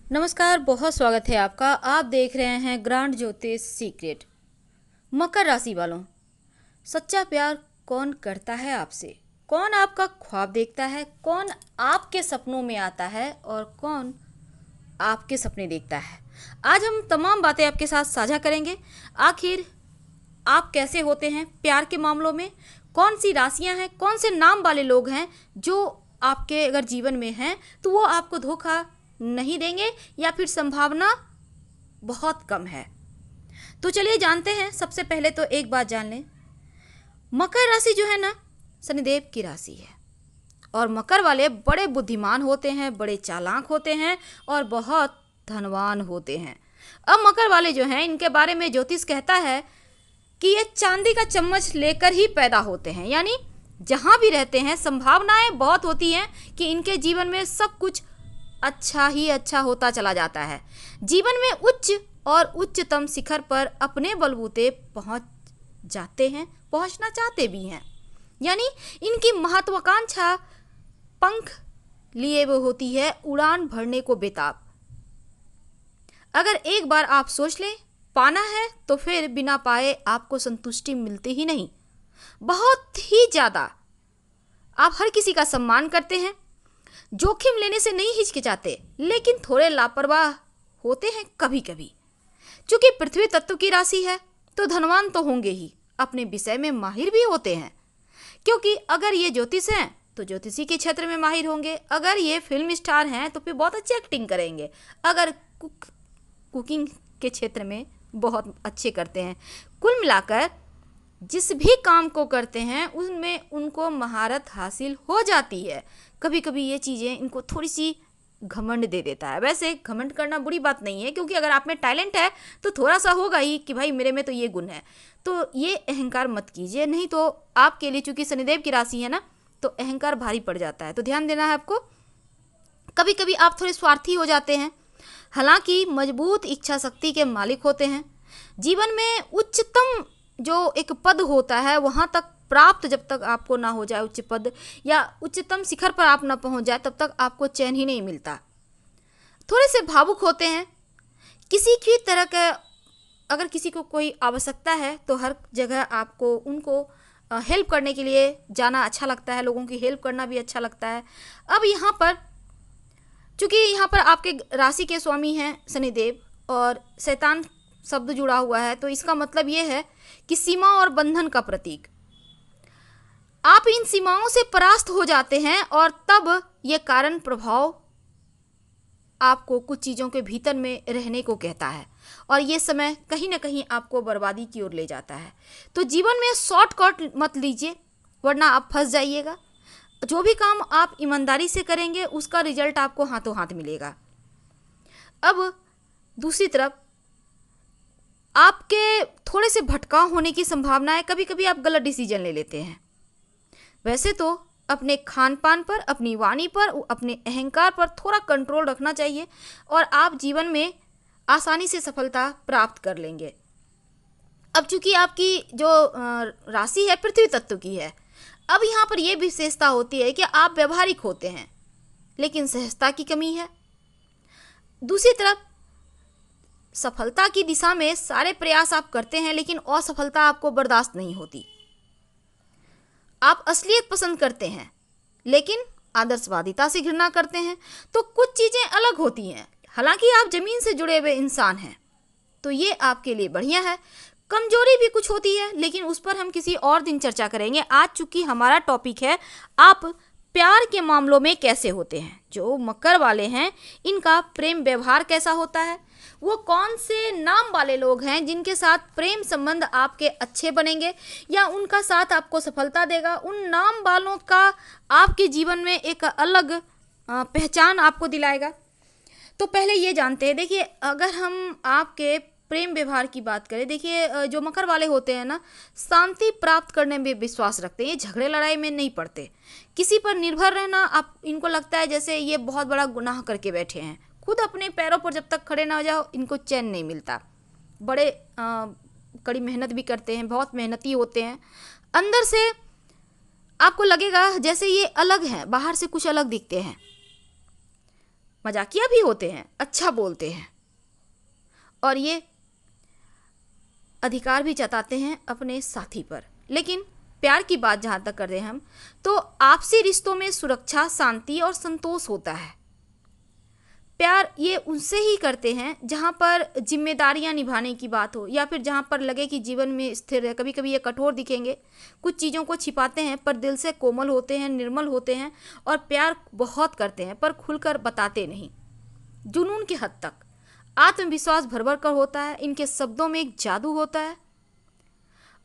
नमस्कार, बहुत स्वागत है आपका। आप देख रहे हैं ग्रांड ज्योतिष सीक्रेट। मकर राशि वालों, सच्चा प्यार कौन करता है आपसे? कौन आपका ख्वाब देखता है? कौन आपके सपनों में आता है और कौन आपके सपने देखता है? आज हम तमाम बातें आपके साथ साझा करेंगे। आखिर आप कैसे होते हैं प्यार के मामलों में? कौन सी राशियां हैं, कौन से नाम वाले लोग हैं जो आपके अगर जीवन में हैं तो वो आपको धोखा नहीं देंगे या फिर संभावना बहुत कम है? तो चलिए जानते हैं। सबसे पहले तो एक बात जान लें, मकर राशि जो है ना, शनिदेव की राशि है। और मकर वाले बड़े बुद्धिमान होते हैं, बड़े चालाक होते हैं और बहुत धनवान होते हैं। अब मकर वाले जो हैं, इनके बारे में ज्योतिष कहता है कि ये चांदी का चम्मच लेकर ही पैदा होते हैं। यानी जहाँ भी रहते हैं संभावनाएं बहुत होती हैं कि इनके जीवन में सब कुछ अच्छा ही अच्छा होता चला जाता है। जीवन में उच्च और उच्चतम शिखर पर अपने बलबूते पहुंच जाते हैं, पहुंचना चाहते भी हैं। यानी इनकी महत्वाकांक्षा पंख लिए वो होती है, उड़ान भरने को बेताब। अगर एक बार आप सोच लें पाना है तो फिर बिना पाए आपको संतुष्टि मिलती ही नहीं। बहुत ही ज़्यादा आप हर किसी का सम्मान करते हैं, जोखिम लेने से नहीं हिचकिचाते, लेकिन थोड़े लापरवाह होते हैं कभी कभी। क्योंकि पृथ्वी तत्व की राशि है तो धनवान तो होंगे ही, अपने विषय में माहिर भी होते हैं। क्योंकि अगर ये ज्योतिष हैं तो ज्योतिषी के क्षेत्र में माहिर होंगे, अगर ये फिल्म स्टार हैं तो फिर बहुत अच्छी एक्टिंग करेंगे, अगर कुकिंग के क्षेत्र में बहुत अच्छे करते हैं। कुल मिलाकर जिस भी काम को करते हैं उनमें उनको महारत हासिल हो जाती है। कभी कभी ये चीज़ें इनको थोड़ी सी घमंड दे देता है। वैसे घमंड करना बुरी बात नहीं है, क्योंकि अगर आप में टैलेंट है तो थोड़ा सा होगा ही कि भाई मेरे में तो ये गुण है, तो ये अहंकार मत कीजिए। नहीं तो आपके लिए, चूंकि शनिदेव की राशि है ना, तो अहंकार भारी पड़ जाता है। तो ध्यान देना है आपको। कभी कभी आप थोड़े स्वार्थी हो जाते हैं, हालांकि मजबूत इच्छा शक्ति के मालिक होते हैं। जीवन में उच्चतम जो एक पद होता है वहाँ तक प्राप्त जब तक आपको ना हो जाए, उच्च पद या उच्चतम शिखर पर आप ना पहुँच जाए, तब तक आपको चैन ही नहीं मिलता। थोड़े से भावुक होते हैं। किसी भी तरह का अगर किसी को कोई आवश्यकता है तो हर जगह आपको उनको हेल्प करने के लिए जाना अच्छा लगता है, लोगों की हेल्प करना भी अच्छा लगता है। अब यहाँ पर चूँकि यहाँ पर आपके राशि के स्वामी हैं शनिदेव और शैतान शब्द जुड़ा हुआ है, तो इसका मतलब ये है कि सीमा और बंधन का प्रतीक। आप इन सीमाओं से परास्त हो जाते हैं और तब ये कारण प्रभाव आपको कुछ चीज़ों के भीतर में रहने को कहता है और ये समय कहीं ना कहीं आपको बर्बादी की ओर ले जाता है। तो जीवन में शॉर्टकट मत लीजिए, वरना आप फंस जाइएगा। जो भी काम आप ईमानदारी से करेंगे उसका रिजल्ट आपको हाथों हाथ मिलेगा। अब दूसरी तरफ आपके थोड़े से भटकाव होने की संभावना है। कभी कभी आप गलत डिसीजन ले लेते हैं। वैसे तो अपने खान पान पर, अपनी वाणी पर, अपने अहंकार पर थोड़ा कंट्रोल रखना चाहिए और आप जीवन में आसानी से सफलता प्राप्त कर लेंगे। अब चूंकि आपकी जो राशि है पृथ्वी तत्व की है, अब यहाँ पर यह विशेषता होती है कि आप व्यवहारिक होते हैं लेकिन सहजता की कमी है। दूसरी तरफ सफलता की दिशा में सारे प्रयास आप करते हैं लेकिन असफलता आपको बर्दाश्त नहीं होती। आप असलियत पसंद करते हैं लेकिन आदर्शवादिता से घृणा करते हैं। तो कुछ चीज़ें अलग होती हैं। हालांकि आप जमीन से जुड़े हुए इंसान हैं तो ये आपके लिए बढ़िया है। कमजोरी भी कुछ होती है लेकिन उस पर हम किसी और दिन चर्चा करेंगे। आज चूंकि हमारा टॉपिक है आप प्यार के मामलों में कैसे होते हैं। जो मकर वाले हैं इनका प्रेम व्यवहार कैसा होता है, वो कौन से नाम वाले लोग हैं जिनके साथ प्रेम संबंध आपके अच्छे बनेंगे या उनका साथ आपको सफलता देगा। उन नाम वालों का आपके जीवन में एक अलग पहचान आपको दिलाएगा। तो पहले ये जानते हैं। देखिए, अगर हम आपके प्रेम व्यवहार की बात करें, देखिए जो मकर वाले होते हैं ना, शांति प्राप्त करने में विश्वास रखते हैं। ये झगड़े लड़ाई में नहीं पड़ते। किसी पर निर्भर रहना आप इनको लगता है जैसे ये बहुत बड़ा गुनाह करके बैठे हैं। खुद अपने पैरों पर जब तक खड़े ना हो जाओ इनको चैन नहीं मिलता। बड़े कड़ी मेहनत भी करते हैं, बहुत मेहनती होते हैं। अंदर से आपको लगेगा जैसे ये अलग हैं, बाहर से कुछ अलग दिखते हैं। मजाकिया भी होते हैं, अच्छा बोलते हैं और ये अधिकार भी जताते हैं अपने साथी पर। लेकिन प्यार की बात जहाँ तक कर रहे हैं हम, तो आपसी रिश्तों में सुरक्षा, शांति और संतोष होता है। प्यार ये उनसे ही करते हैं जहाँ पर जिम्मेदारियाँ निभाने की बात हो या फिर जहाँ पर लगे कि जीवन में स्थिर है। कभी कभी ये कठोर दिखेंगे, कुछ चीज़ों को छिपाते हैं, पर दिल से कोमल होते हैं, निर्मल होते हैं और प्यार बहुत करते हैं, पर खुलकर बताते नहीं, जुनून की हद तक। आत्मविश्वास भर भर कर होता है, इनके शब्दों में एक जादू होता है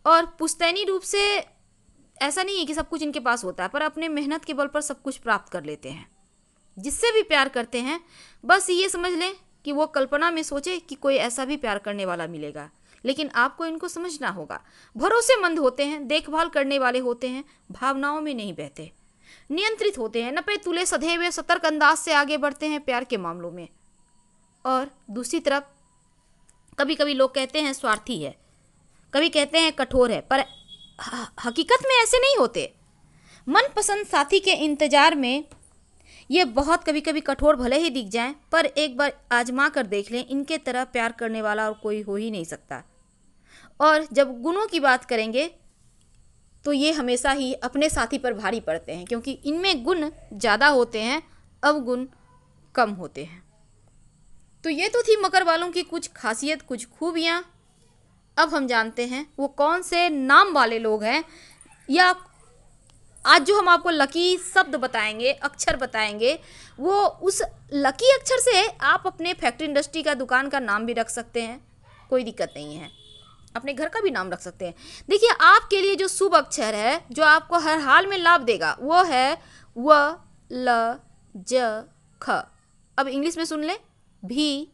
और पुश्तैनी रूप से ऐसा नहीं है कि सब कुछ इनके पास होता है, पर अपने मेहनत के बल पर सब कुछ प्राप्त कर लेते हैं। जिससे भी प्यार करते हैं बस ये समझ लें कि वो कल्पना में सोचे कि कोई ऐसा भी प्यार करने वाला मिलेगा, लेकिन आपको इनको समझना होगा। भरोसेमंद होते हैं, देखभाल करने वाले होते हैं, भावनाओं में नहीं बहते, नियंत्रित होते हैं, नपे तुले सधे हुए सतर्क अंदाज से आगे बढ़ते हैं प्यार के मामलों में। और दूसरी तरफ कभी कभी लोग कहते हैं स्वार्थी है, कभी कहते हैं कठोर है, पर हकीकत में ऐसे नहीं होते। मनपसंद साथी के इंतजार में ये बहुत कभी कभी कठोर भले ही दिख जाएं, पर एक बार आजमा कर देख लें, इनके तरह प्यार करने वाला और कोई हो ही नहीं सकता। और जब गुणों की बात करेंगे तो ये हमेशा ही अपने साथी पर भारी पड़ते हैं, क्योंकि इनमें गुण ज़्यादा होते हैं, अवगुण कम होते हैं। तो ये तो थी मकर वालों की कुछ खासियत, कुछ खूबियाँ। अब हम जानते हैं वो कौन से नाम वाले लोग हैं, या आज जो हम आपको लकी शब्द बताएंगे, अक्षर बताएंगे, वो उस लकी अक्षर से आप अपने फैक्ट्री इंडस्ट्री का दुकान का नाम भी रख सकते हैं, कोई दिक्कत नहीं है। अपने घर का भी नाम रख सकते हैं। देखिए, आपके लिए जो शुभ अक्षर है, जो आपको हर हाल में लाभ देगा, वो है व, ल, ज, ख। अब इंग्लिश में सुन लें, भी,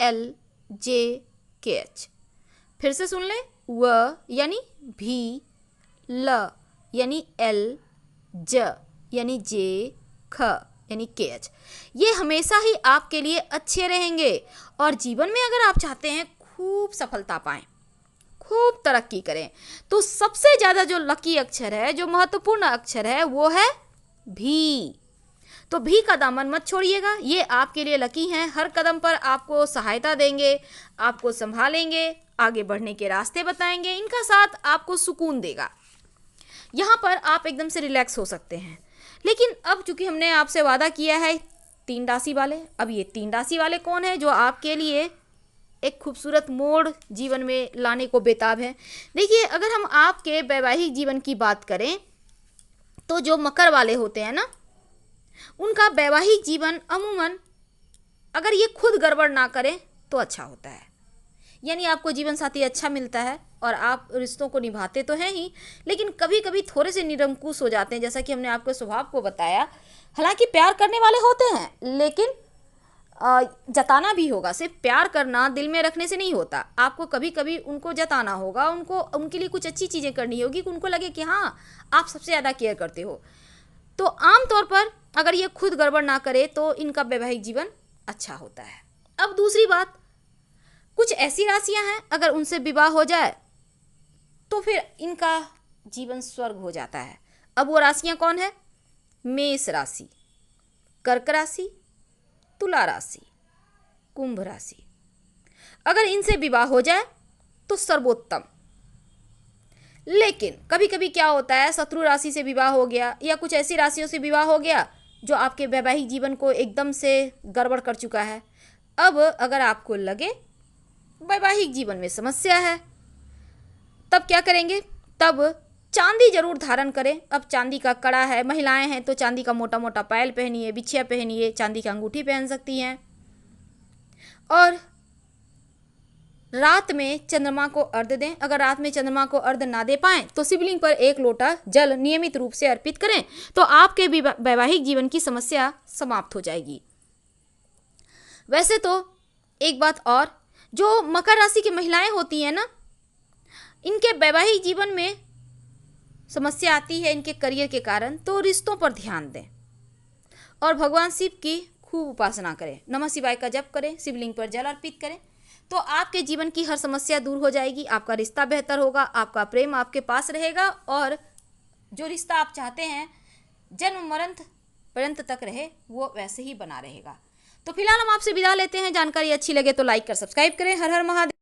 एल, जे, के, एच। फिर से सुन लें, व यानी भी, ल यानी एल, ज यानी जे, ख यानी के, एच। ये हमेशा ही आपके लिए अच्छे रहेंगे और जीवन में अगर आप चाहते हैं खूब सफलता पाएं, खूब तरक्की करें, तो सबसे ज़्यादा जो लकी अक्षर है, जो महत्वपूर्ण अक्षर है, वो है भी। तो भी का दामन मत छोड़िएगा, ये आपके लिए लकी हैं। हर कदम पर आपको सहायता देंगे, आपको संभालेंगे, आगे बढ़ने के रास्ते बताएंगे, इनका साथ आपको सुकून देगा। यहाँ पर आप एकदम से रिलैक्स हो सकते हैं। लेकिन अब चूंकि हमने आपसे वादा किया है 3 राशि वाले, अब ये 3 राशि वाले कौन है जो आपके लिए एक खूबसूरत मोड़ जीवन में लाने को बेताब है। देखिए, अगर हम आपके वैवाहिक जीवन की बात करें तो जो मकर वाले होते हैं ना, उनका वैवाहिक जीवन अमूमन अगर ये खुद गड़बड़ ना करें तो अच्छा होता है। यानी आपको जीवन साथी अच्छा मिलता है और आप रिश्तों को निभाते तो हैं ही, लेकिन कभी कभी थोड़े से निरंकुश हो जाते हैं, जैसा कि हमने आपके स्वभाव को बताया। हालांकि प्यार करने वाले होते हैं, लेकिन जताना भी होगा। सिर्फ प्यार करना दिल में रखने से नहीं होता, आपको कभी कभी उनको जताना होगा, उनको उनके लिए कुछ अच्छी चीज़ें करनी होगी कि उनको लगे कि हाँ, आप सबसे ज़्यादा केयर करते हो। तो आमतौर पर अगर ये खुद गड़बड़ ना करे तो इनका वैवाहिक जीवन अच्छा होता है। अब दूसरी बात, कुछ ऐसी राशियां हैं अगर उनसे विवाह हो जाए तो फिर इनका जीवन स्वर्ग हो जाता है। अब वो राशियां कौन है? मेष राशि, कर्क राशि, तुला राशि, कुंभ राशि। अगर इनसे विवाह हो जाए तो सर्वोत्तम। लेकिन कभी कभी क्या होता है, शत्रु राशि से विवाह हो गया या कुछ ऐसी राशियों से विवाह हो गया जो आपके वैवाहिक जीवन को एकदम से गड़बड़ कर चुका है। अब अगर आपको लगे वैवाहिक जीवन में समस्या है, तब क्या करेंगे? तब चांदी जरूर धारण करें। अब चांदी का कड़ा है, महिलाएं हैं तो चांदी का मोटा मोटा पायल पहनिए, बिछिया पहनिए, चांदी की अंगूठी पहन सकती हैं। और रात में चंद्रमा को अर्घ्य दें। अगर रात में चंद्रमा को अर्घ्य ना दे पाएं तो शिवलिंग पर 1 लोटा जल नियमित रूप से अर्पित करें, तो आपके वैवाहिक जीवन की समस्या समाप्त हो जाएगी। वैसे तो एक बात और, जो मकर राशि की महिलाएं होती हैं ना, इनके वैवाहिक जीवन में समस्या आती है इनके करियर के कारण, तो रिश्तों पर ध्यान दें और भगवान शिव की खूब उपासना करें, नमः शिवाय का जप करें, शिवलिंग पर जल अर्पित करें, तो आपके जीवन की हर समस्या दूर हो जाएगी। आपका रिश्ता बेहतर होगा, आपका प्रेम आपके पास रहेगा और जो रिश्ता आप चाहते हैं जन्म मरण पर्यंत तक रहे, वो वैसे ही बना रहेगा। तो फिलहाल हम आपसे विदा लेते हैं। जानकारी अच्छी लगे तो लाइक कर सब्सक्राइब करें। हर हर महादेव।